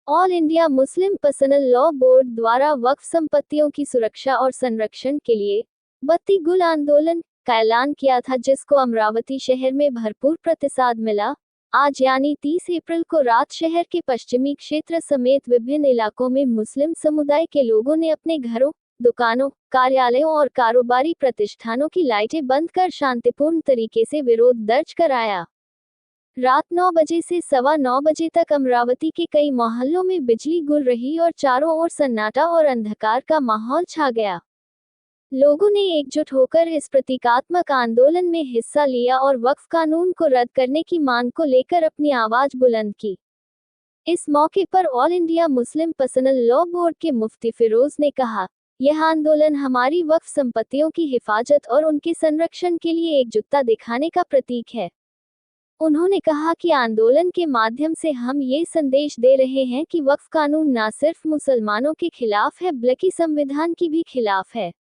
All India Muslim personal law board द्वारा वक्फ संपत्तियों की सुरक्षा और संरक्षण के लिए बत्ती गुल आंदोलन का ऐलान किया था, जिसको अमरावती शहर में भरपूर प्रतिसाद मिला। आज यानी 30 अप्रैल को रात शहर के पश्चिमी क्षेत्र समेत विभिन्न इलाकों में मुस्लिम समुदाय के लोगों ने अपने घरों, दुकानों, कार्यालयों और कारोबारी प्रतिष्ठानों की लाइटें बंद कर शांतिपूर्ण तरीके से विरोध दर्ज कराया। रात 9 बजे से 9:15 बजे तक अमरावती के कई मोहल्लों में बिजली गुल रही और चारों ओर सन्नाटा और अंधकार का माहौल छा गया। लोगों ने एकजुट होकर इस प्रतीकात्मक आंदोलन में हिस्सा लिया और वक्फ कानून को रद्द करने की मांग को लेकर अपनी आवाज बुलंद की। इस मौके पर all India Muslim personal law board के मुफ्ती फिरोज ने कहा, यह आंदोलन हमारी वक्फ संपत्तियों की हिफाजत और उनके संरक्षण के लिए एकजुटता दिखाने का प्रतीक है। उन्होंने कहा कि आंदोलन के माध्यम से हम ये संदेश दे रहे हैं कि वक्फ कानून न सिर्फ मुसलमानों के खिलाफ है बल्कि संविधान की भी खिलाफ है।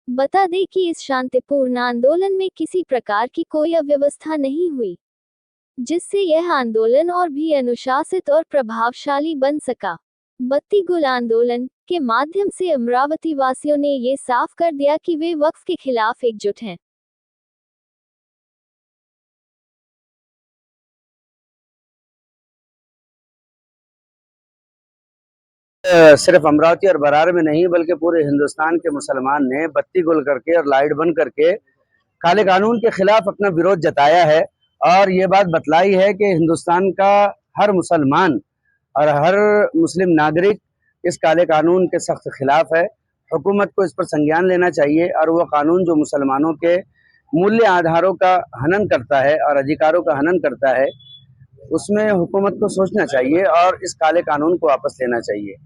बता दें कि इस शांतिपूर्ण आंदोलन में किसी प्रकार की कोई अव्यवस्था नहीं हुई, जिससे यह आंदोलन और भी अनुशासित और प्रभावशाली बन सका। बत्ती गुल आंदोलन के माध्यम से अमरावती वासियों ने ये साफ कर दिया कि वे वक्फ के खिलाफ एकजुट हैं। सिर्फ अमरावती और बरार में नहीं बल्कि पूरे हिंदुस्तान के मुसलमान ने बत्ती गुल करके और लाइट बंद करके काले कानून के खिलाफ अपना विरोध जताया है और ये बात बतलाई है कि हिंदुस्तान का हर मुसलमान और हर मुस्लिम नागरिक इस काले कानून के सख्त खिलाफ है। हुकूमत को इस पर संज्ञान लेना चाहिए और वो कानून जो मुसलमानों के मूल्य आधारों का हनन करता है और अधिकारों का हनन करता है, उसमें हुकूमत को सोचना चाहिए और इस काले कानून को वापस लेना चाहिए।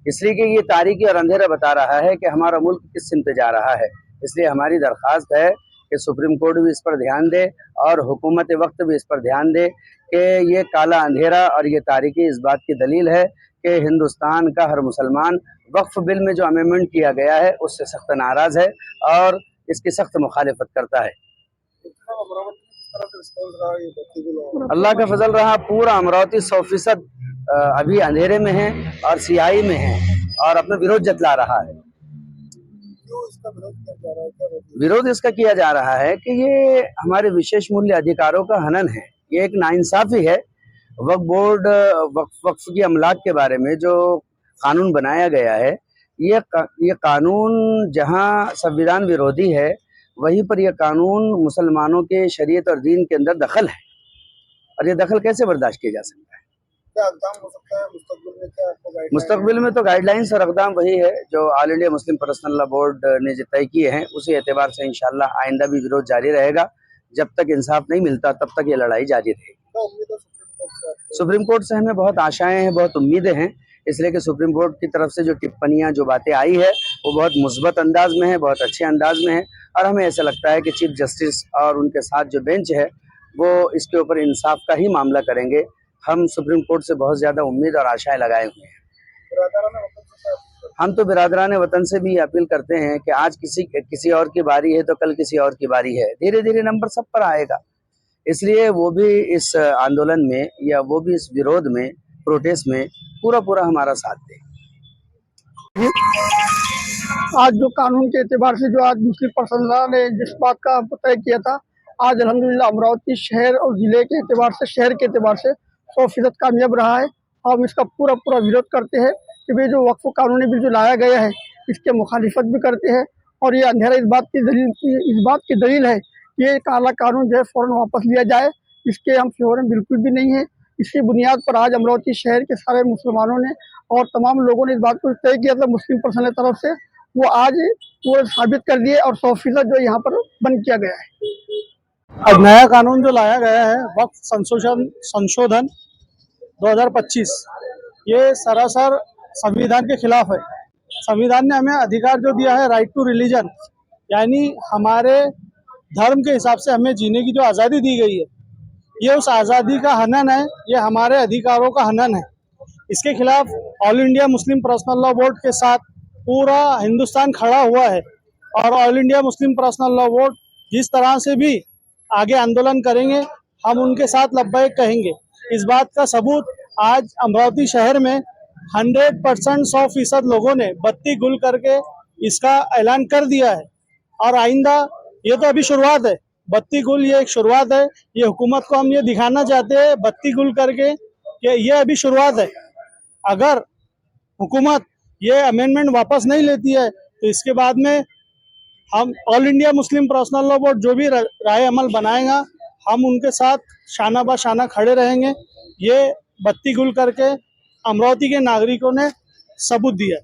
इसलिए कि ये तारीकी और अंधेरा बता रहा है कि हमारा मुल्क किस सिमत जा रहा है। इसलिए हमारी दरख्वास्त है कि सुप्रीम कोर्ट भी इस पर ध्यान दे और हुकूमत वक्त भी इस पर ध्यान दे कि ये काला अंधेरा और ये तारीकी इस बात की दलील है कि हिंदुस्तान का हर मुसलमान वक्फ बिल में जो अमेंडमेंट किया गया है उससे सख्त नाराज है और इसकी सख्त मुखालिफत करता है। अल्लाह का फजल रहा, पूरा अमरावती 100% अभी अंधेरे में है और सियाही में है और अपना विरोध जतला रहा है। विरोध इसका किया जा रहा है कि ये हमारे विशेष मूल्य अधिकारों का हनन है, ये एक नाइंसाफी है। वक्फ बोर्ड वक्फ की अमलाक के बारे में जो कानून बनाया गया है, ये कानून जहां संविधान विरोधी है वहीं पर यह कानून मुसलमानों के शरीयत और दीन के अंदर दखल है और ये दखल कैसे बर्दाश्त किया जा सकता है। क्या अक़दाम हो सकता है मुस्तकबिल में? क्या मुस्तकबिल में तो गाइडलाइंस और अक़दाम वही है जो all India Muslim personal law board ने जो तय किए हैं, उसी एतबार से इंशाअल्लाह आइंदा भी विरोध जारी रहेगा। जब तक इंसाफ नहीं मिलता तब तक ये लड़ाई जारी रहेगी। सुप्रीम कोर्ट से हमें बहुत आशाएं हैं, बहुत उम्मीदें हैं, इसलिए कि सुप्रीम कोर्ट की तरफ से जो टिप्पणियां, जो बातें आई है वो बहुत मुस्बत अंदाज में है, बहुत अच्छे अंदाज में है और हमें ऐसा लगता है कि चीफ जस्टिस और उनके साथ जो बेंच है वो इसके ऊपर इंसाफ का ही मामला करेंगे। हम सुप्रीम कोर्ट से बहुत ज्यादा उम्मीद और आशाएं लगाए हुए हैं। हम तो बिरादरान वतन से भी अपील करते हैं कि आज किसी और की बारी है तो कल किसी और की बारी है, धीरे धीरे नंबर सब पर आएगा। इसलिए वो भी इस आंदोलन में या वो भी इस विरोध में, प्रोटेस्ट में पूरा हमारा साथ दे। आज जो कानून के एतबार से जो आज मुस्लिम पर्सनल ने जिस बात का तय किया था, आज अल्हम्दुलिल्लाह अमरावती शहर और जिले के एतबार से, शहर के एतबार से 100% कामयाब रहा है। हम इसका पूरा विरोध करते हैं कि भाई जो वक्फ कानूनी बिल जो लाया गया है इसके मुखालिफत भी करते हैं और ये अंधेरा इस बात की दलील है कि ये काला कानून जो है फौरन वापस लिया जाए। इसके हम फेवर में बिल्कुल भी नहीं है। इसकी बुनियाद पर आज अमरावती शहर के सारे मुसलमानों ने और तमाम लोगों ने इस बात को तय किया था मुस्लिम पर्सनल की तरफ से, वो आज पूरा साबित कर दिए और 100% जो यहाँ पर बंद किया गया है। अब नया कानून जो लाया गया है वक्फ संशोधन 2025, ये सरासर संविधान के खिलाफ है। संविधान ने हमें अधिकार जो दिया है राइट टू रिलीजन, यानी हमारे धर्म के हिसाब से हमें जीने की जो आज़ादी दी गई है, ये उस आज़ादी का हनन है, ये हमारे अधिकारों का हनन है। इसके खिलाफ all India Muslim personal law board के साथ पूरा हिंदुस्तान खड़ा हुआ है और all India Muslim personal law board जिस तरह से भी आगे आंदोलन करेंगे हम उनके साथ लब्बैक कहेंगे। इस बात का सबूत आज अमरावती शहर में 100% 100% लोगों ने बत्ती गुल करके इसका ऐलान कर दिया है। और आइंदा, ये तो अभी शुरुआत है, बत्ती गुल ये एक शुरुआत है। ये हुकूमत को हम ये दिखाना चाहते हैं बत्ती गुल करके कि ये अभी शुरुआत है। अगर हुकूमत ये अमेंडमेंट वापस नहीं लेती है तो इसके बाद में हम all India Muslim personal law board जो भी राय अमल बनाएगा, हम उनके साथ शाना बा शाना खड़े रहेंगे। ये बत्ती गुल करके अमरावती के नागरिकों ने सबूत दिया।